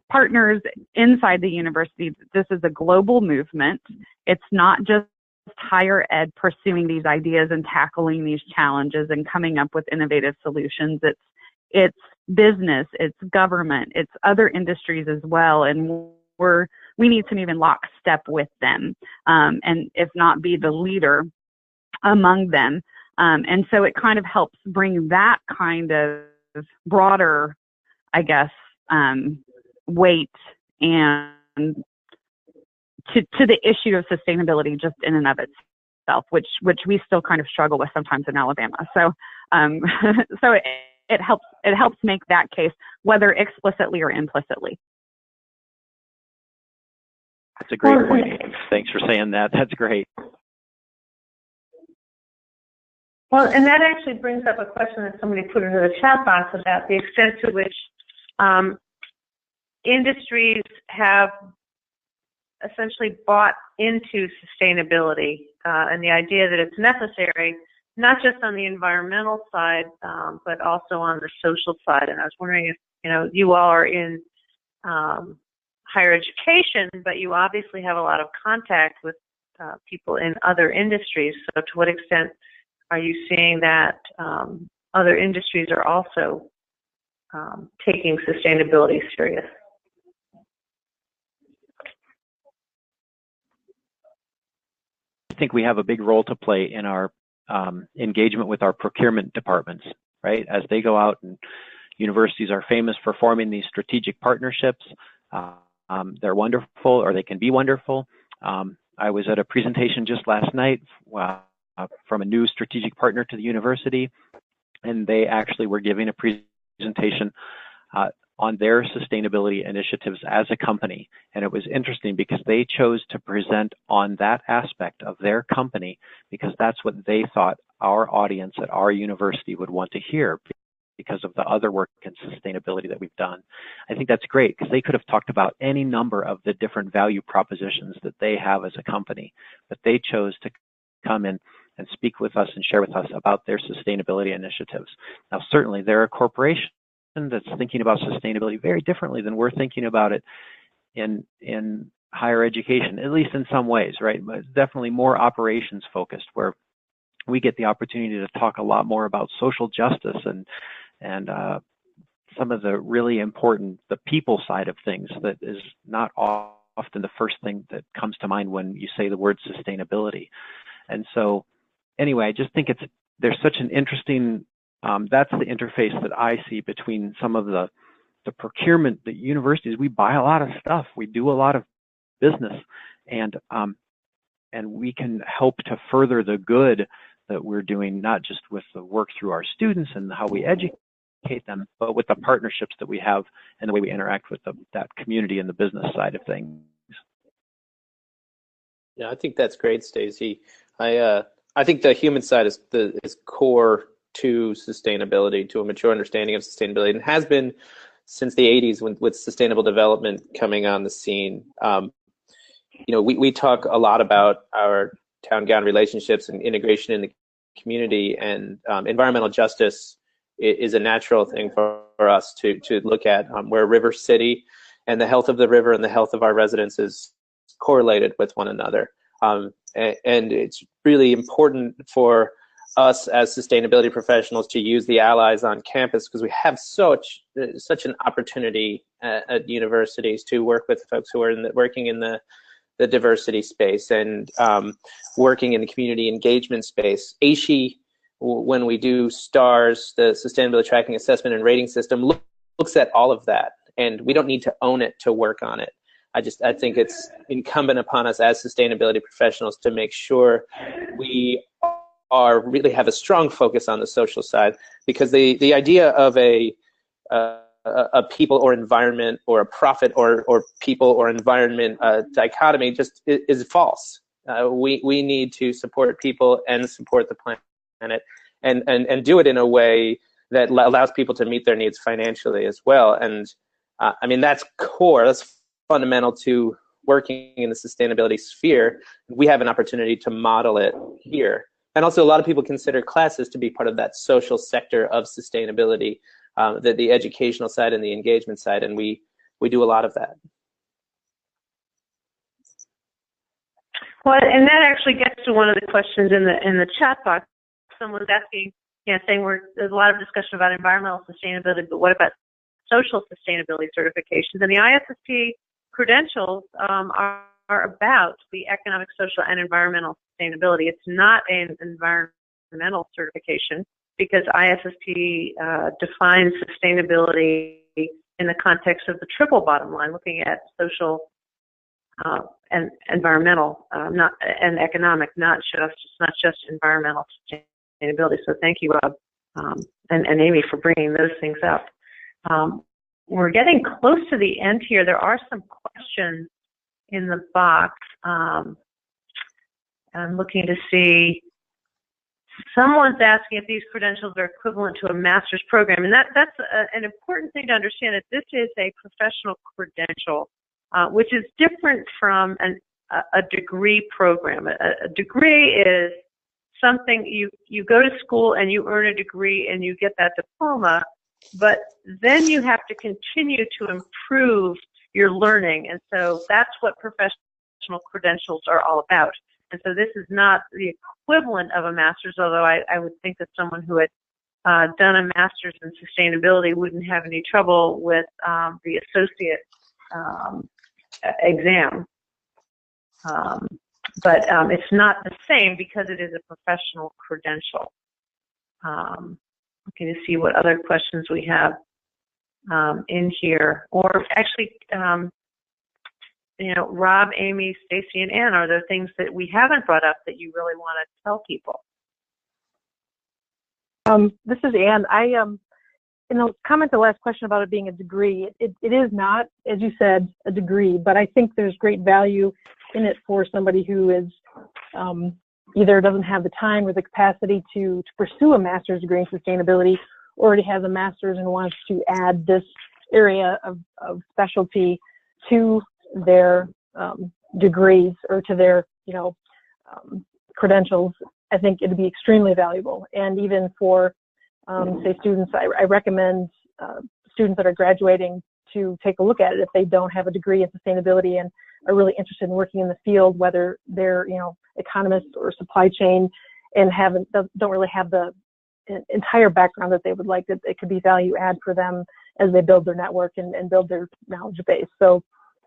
partners inside the university that this is a global movement. It's not just higher ed pursuing these ideas and tackling these challenges and coming up with innovative solutions. It's business, it's government, it's other industries as well, and we need to move in lockstep with them, and if not be the leader among them. And so it kind of helps bring that kind of broader, I guess, weight and to the issue of sustainability just in and of itself, which we still kind of struggle with sometimes in Alabama. So so it helps make that case, whether explicitly or implicitly. That's a great point, Amy. Thanks for saying that. That's great. Well, and that actually brings up a question that somebody put into the chat box about the extent to which industries have essentially bought into sustainability and the idea that it's necessary, not just on the environmental side, but also on the social side. And I was wondering if, you all are in higher education, but you obviously have a lot of contact with people in other industries. So to what extent are you seeing that other industries are also taking sustainability serious? I think we have a big role to play in our engagement with our procurement departments, right? As they go out and, Universities are famous for forming these strategic partnerships. They're wonderful, or they can be wonderful. I was at a presentation just last night from a new strategic partner to the university, and they actually were giving a presentation on their sustainability initiatives as a company. And it was interesting because they chose to present on that aspect of their company because that's what they thought our audience at our university would want to hear because of the other work in sustainability that we've done. I think that's great because they could have talked about any number of the different value propositions that they have as a company, but they chose to come in and speak with us and share with us about their sustainability initiatives. Now, certainly they're a corporation that's thinking about sustainability very differently than we're thinking about it in higher education, at least in some ways, right? But it's definitely more operations focused, where we get the opportunity to talk a lot more about social justice and some of the really important, the people side of things that is not often the first thing that comes to mind when you say the word sustainability. And so anyway, I just think there's such an interesting, that's the interface that I see between some of the procurement, the universities. We buy a lot of stuff, we do a lot of business, and we can help to further the good that we're doing, not just with the work through our students and how we educate them, but with the partnerships that we have and the way we interact with that community and the business side of things. Yeah, I think that's great, Stacy. I think the human side is core to sustainability, to a mature understanding of sustainability, and has been since the 80s with sustainable development coming on the scene. We talk a lot about our town-gown relationships and integration in the community, and environmental justice is a natural thing for us to look at. We're a river city, and the health of the river and the health of our residents is correlated with one another. And it's really important for us as sustainability professionals to use the allies on campus, because we have such an opportunity at universities to work with folks who are working in the diversity space and working in the community engagement space. AASHE, when we do STARS, the Sustainability Tracking Assessment and Rating System, looks at all of that, and we don't need to own it to work on it. I think it's incumbent upon us as sustainability professionals to make sure we really have a strong focus on the social side, because the idea of a people or environment, or a profit or people or environment dichotomy just is false. We need to support people and support the planet, and do it in a way that allows people to meet their needs financially as well. And I mean, that's core. That's fundamental to working in the sustainability sphere. We have an opportunity to model it here. And also, a lot of people consider classes to be part of that social sector of sustainability, the educational side and the engagement side, and we do a lot of that. Well, and that actually gets to one of the questions in the chat box. Someone's asking, saying there's a lot of discussion about environmental sustainability, but what about social sustainability certifications? And the ISSP credentials are about the economic, social, and environmental sustainability. It's not an environmental certification, because ISSP defines sustainability in the context of the triple bottom line, looking at social and environmental, and economic, not just environmental sustainability. So thank you, Rob, and Amy, for bringing those things up. We're getting close to the end here. There are some questions in the box. I'm looking to see. Someone's asking if these credentials are equivalent to a master's program, and that's an important thing to understand, that this is a professional credential, which is different from a degree program. A degree is something you go to school and you earn a degree and you get that diploma, but then you have to continue to improve your learning, and so that's what professional credentials are all about. And so this is not the equivalent of a master's, although I would think that someone who had done a master's in sustainability wouldn't have any trouble with the associate exam. But it's not the same because it is a professional credential. Looking to see what other questions we have. in here? Or actually, Rob, Amy, Stacy, and Ann, are there things that we haven't brought up that you really want to tell people? This is Ann. I comment the last question about it being a degree. It is not, as you said, a degree, but I think there's great value in it for somebody who is either doesn't have the time or the capacity to pursue a master's degree in sustainability, or already has a master's and wants to add this area of specialty to their degrees or to their credentials. I think it'd be extremely valuable. And even for say students, I recommend students that are graduating to take a look at it if they don't have a degree in sustainability and are really interested in working in the field, whether they're economists or supply chain and don't really have the entire background that they would like. That it could be value add for them as they build their network and build their knowledge base. So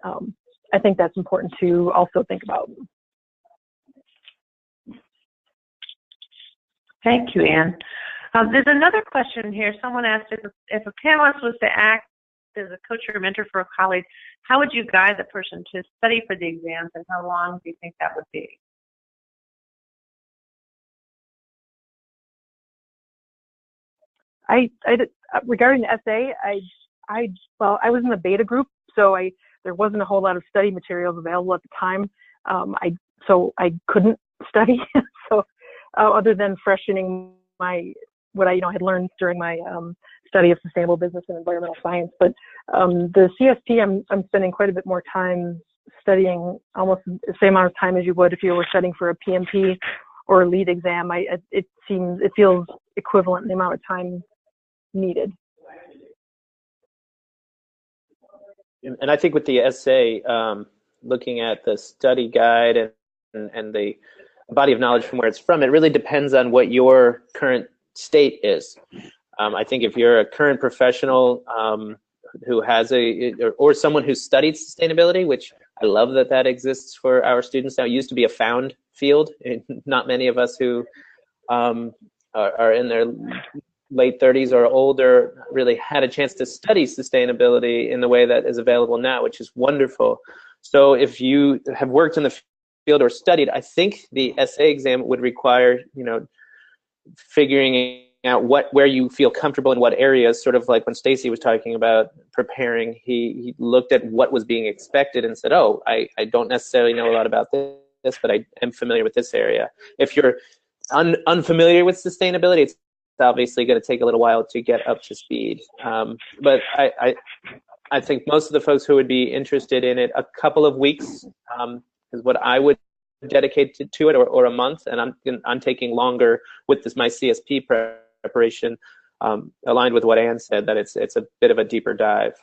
I think that's important to also think about. Thank you, Ann. There's another question here. Someone asked if a panelist was to act as a coach or mentor for a colleague, how would you guide the person to study for the exams, and how long do you think that would be? Regarding the essay, I was in the beta group, so there wasn't a whole lot of study materials available at the time. So I couldn't study. So other than freshening what I had learned during my study of sustainable business and environmental science. But the CSP, I'm spending quite a bit more time studying, almost the same amount of time as you would if you were studying for a PMP or a LEAD exam. It feels equivalent in the amount of time needed. And I think with the essay, looking at the study guide and the body of knowledge from where it's from, it really depends on what your current state is. I think if you're a current professional who has or someone who studied sustainability, which I love that exists for our students now. It used to be a found field. Not many of us who are in their late 30s or older really had a chance to study sustainability in the way that is available now, which is wonderful. So if you have worked in the field or studied, I think the essay exam would require, figuring out where you feel comfortable in what areas, sort of like when Stacy was talking about preparing, he looked at what was being expected and said, oh, I don't necessarily know a lot about this, but I am familiar with this area. If you're unfamiliar with sustainability, it's obviously going to take a little while to get up to speed. But I think most of the folks who would be interested in it, a couple of weeks is what I would dedicate to it, or a month, and I'm taking longer with my CSP preparation, aligned with what Ann said, that it's a bit of a deeper dive.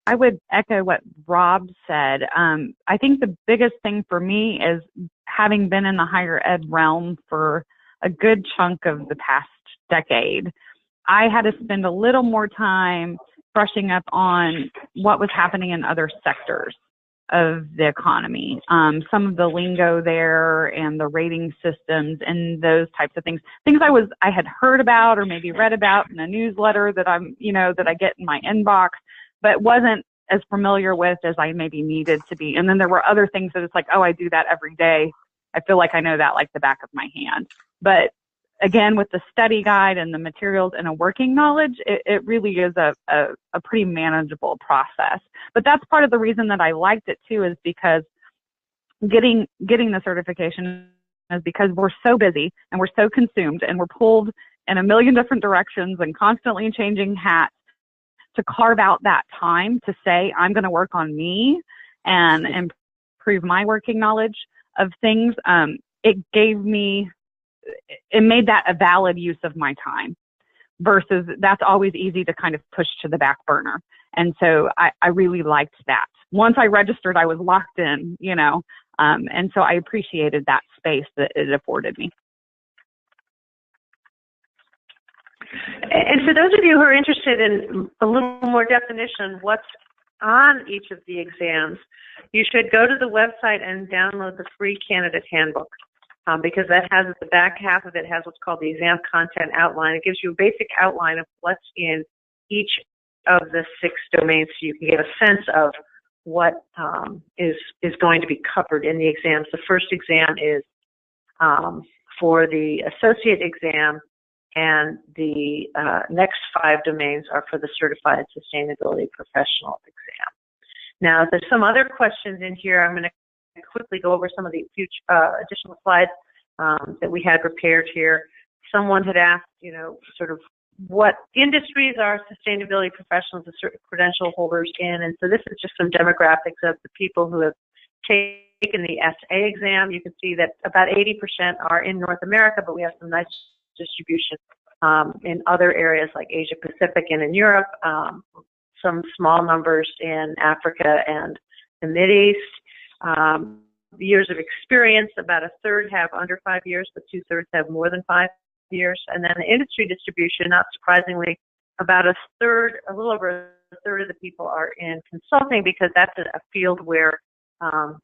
I would echo what Rob said. I think the biggest thing for me is having been in the higher ed realm for a good chunk of the past decade, I had to spend a little more time brushing up on what was happening in other sectors of the economy. Some of the lingo there and the rating systems and those types of things I had heard about or maybe read about in a newsletter that that I get in my inbox, but wasn't as familiar with as I maybe needed to be. And then there were other things that it's like, oh, I do that every day. I feel like I know that like the back of my hand. But again, with the study guide and the materials and a working knowledge, it really is a pretty manageable process. But that's part of the reason that I liked it too, is because getting the certification is because we're so busy and we're so consumed and we're pulled in a million different directions and constantly changing hats, to carve out that time to say, I'm going to work on me and improve my working knowledge of things. It made that a valid use of my time, versus that's always easy to kind of push to the back burner. And so I really liked that. Once I registered, I was locked in, and so I appreciated that space that it afforded me. And for those of you who are interested in a little more definition of what's on each of the exams, you should go to the website and download the free candidate handbook. because that has at the back half of it has what's called the exam content outline. It gives you a basic outline of what's in each of the 6 domains, so you can get a sense of what is going to be covered in the exams. The first exam is for the associate exam, and the next 5 domains are for the certified sustainability professional exam. Now, there's some other questions in here. I'm going to quickly go over some of the additional slides that we had prepared here. Someone had asked, sort of what industries are sustainability professionals and certain credential holders in, and so this is just some demographics of the people who have taken the SA exam. You can see that about 80% are in North America, but we have some nice distribution in other areas like Asia Pacific and in Europe, some small numbers in Africa and the Mideast. Years of experience, about 1/3 have under 5 years, but 2/3 have more than 5 years. And then the industry distribution, not surprisingly, about a little over a third of the people are in consulting, because that's a field where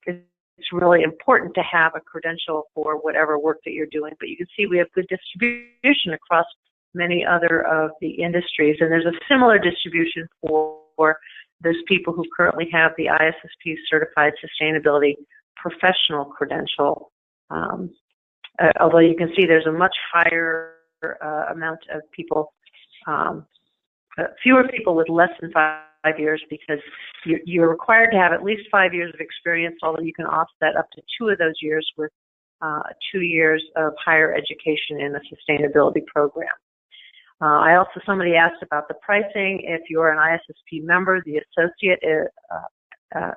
it's really important to have a credential for whatever work that you're doing. But you can see we have good distribution across many other of the industries, and there's a similar distribution for those people who currently have the ISSP Certified Sustainability Professional credential. Although you can see there's a much higher amount of people, fewer people with less than 5 years, because you're required to have at least 5 years of experience, although you can offset up to 2 of those years with 2 years of higher education in the sustainability program. Somebody asked about the pricing. If you're an ISSP member, the associate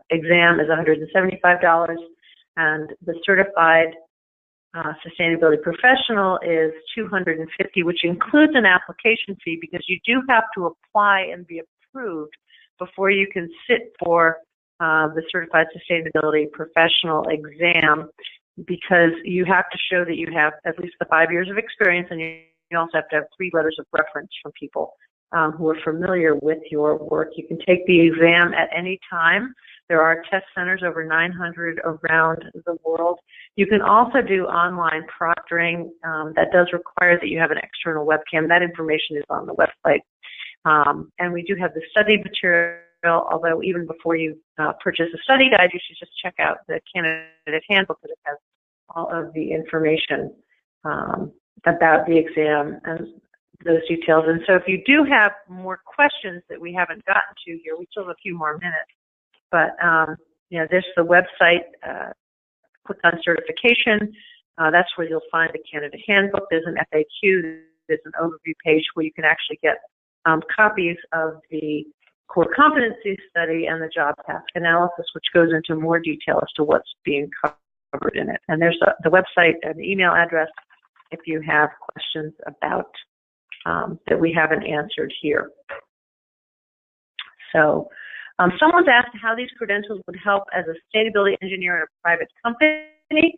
exam is $175, and the certified sustainability professional is $250, which includes an application fee, because you do have to apply and be approved before you can sit for the certified sustainability professional exam, because you have to show that you have at least the 5 years of experience, and you also have to have 3 letters of reference from people who are familiar with your work. You can take the exam at any time. There are test centers, over 900 around the world. You can also do online proctoring. That does require that you have an external webcam. That information is on the website. And we do have the study material, although even before you purchase a study guide, you should just check out the candidate handbook, that it has all of the information about the exam and those details. And so if you do have more questions that we haven't gotten to here, we still have a few more minutes. But, there's the website. Click on certification. That's where you'll find the candidate handbook. There's an FAQ. There's an overview page where you can actually get copies of the core competency study and the job task analysis, which goes into more detail as to what's being covered in it. And there's the website and the email address if you have questions about that we haven't answered here. So someone's asked how these credentials would help as a sustainability engineer in a private company.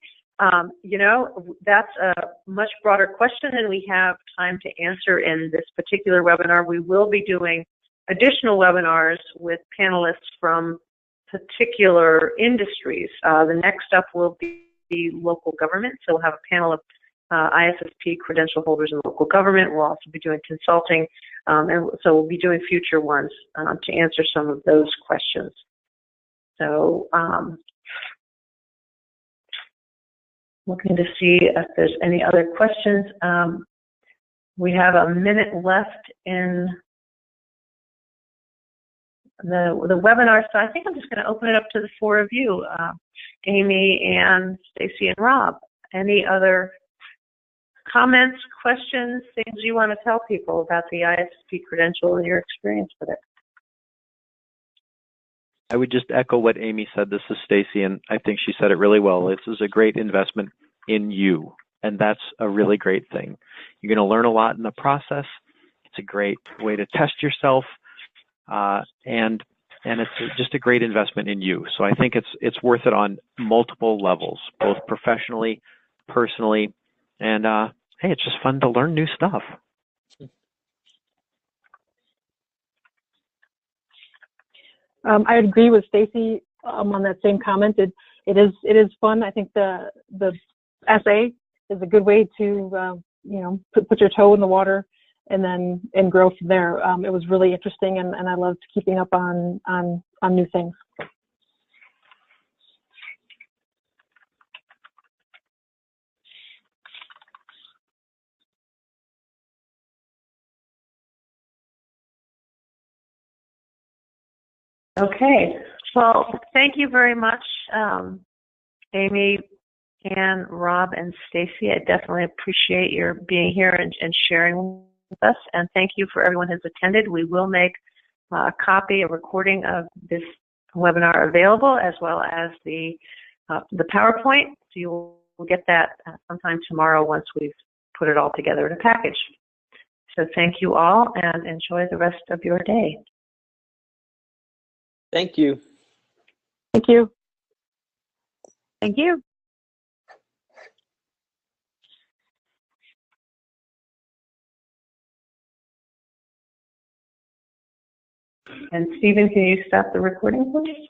That's a much broader question than we have time to answer in this particular webinar. We will be doing additional webinars with panelists from particular industries. The next up will be local government. So we'll have a panel of ISSP credential holders in local government. We'll also be doing consulting, and so we'll be doing future ones to answer some of those questions. So looking to see if there's any other questions. We have a minute left in the webinar, so I think I'm just going to open it up to the 4 of you, Amy, Ann, Stacy, and Rob. Any other comments, questions, things you want to tell people about the ISSP credential and your experience with it? I would just echo what Amy said. This is Stacy, and I think she said it really well. This is a great investment in you, and that's a really great thing. You're going to learn a lot in the process. It's a great way to test yourself, and it's just a great investment in you. So I think it's worth it on multiple levels, both professionally, personally, and hey, it's just fun to learn new stuff. I agree with Stacy on that same comment. It is fun. I think the essay is a good way to, you know, put your toe in the water and grow from there. It was really interesting, and I loved keeping up on new things. Okay, well, thank you very much, Amy, Ann, Rob, and Stacy. I definitely appreciate your being here and sharing with us, and thank you for everyone who's attended. We will make a recording of this webinar available, as well as the PowerPoint. So you will get that sometime tomorrow once we've put it all together in a package. So thank you all, and enjoy the rest of your day. Thank you. Thank you. Thank you. And Stephen, can you stop the recording, please?